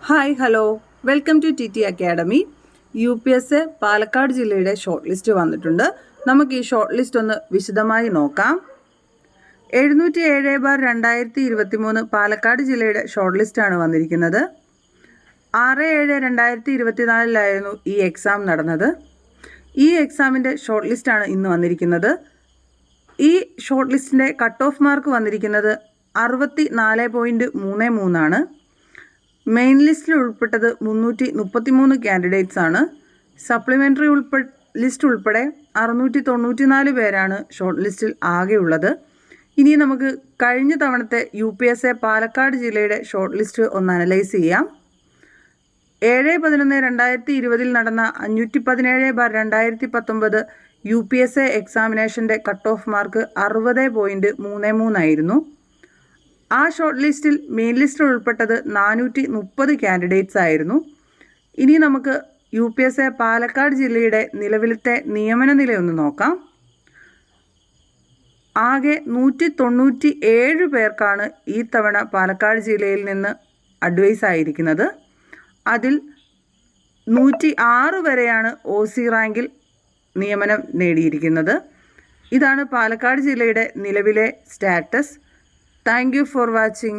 Hi hello welcome to T T academy. UPSC Palakkad ജില്ലയുടെ short list വന്നിട്ടുണ്ട്. നമുക്ക് ഈ ഷോർട്ട് ലിസ്റ്റ് ഒന്ന് വിശദമായി നോക്കാം. 707/2023 പാലക്കാട് ജില്ലയുടെ ഷോർട്ട് ലിസ്റ്റാണ് വന്നിരിക്കുന്നത്. 6/7/2024 ഈ എക്സാം നടന്നത്. ഈ എക്സാമിൻ്റെ ഷോർട്ട് ലിസ്റ്റാണ് ഇന്ന് വന്നിരിക്കുന്നത്. ഈ ഷോർട്ട് ലിസ്റ്റിൻ്റെ കട്ട് ഓഫ് മാർക്ക് വന്നിരിക്കുന്നത് 64.33 ആണ്. മെയിൻ ലിസ്റ്റിൽ ഉൾപ്പെട്ടത് 333 കാൻഡിഡേറ്റ്സ് ആണ്. സപ്ലിമെൻ്ററി ലിസ്റ്റ് ഉൾപ്പെടെ 694 പേരാണ് ഷോർട്ട് ലിസ്റ്റിൽ ആകെയുള്ളത്. ഇനി നമുക്ക് കഴിഞ്ഞ തവണത്തെ UPSC പാലക്കാട് ജില്ലയുടെ ഷോർട്ട് ലിസ്റ്റ് ഒന്ന് അനലൈസ് ചെയ്യാം. 7/11/2020 നടന്ന 517/2019 UPSC എക്സാമിനേഷൻ്റെ കട്ട് ഓഫ് മാർക്ക് 60.33 ആയിരുന്നു. ആ ഷോർട്ട് ലിസ്റ്റിൽ മെയിൻ ലിസ്റ്റിൽ ഉൾപ്പെട്ടത് 430 കാൻഡിഡേറ്റ്സ് ആയിരുന്നു. ഇനി നമുക്ക് UPSC പാലക്കാട് ജില്ലയുടെ നിലവിലത്തെ നിയമന നിലയൊന്ന് നോക്കാം. ആകെ 197 പേർക്കാണ് ഈ തവണ പാലക്കാട് ജില്ലയിൽ നിന്ന് അഡ്വൈസ് ആയിരിക്കുന്നത്. അതിൽ 106 വരെയാണ് OC റാങ്കിൽ നിയമനം നേടിയിരിക്കുന്നത്. ഇതാണ് പാലക്കാട് ജില്ലയുടെ നിലവിലെ status. Thank you for watching.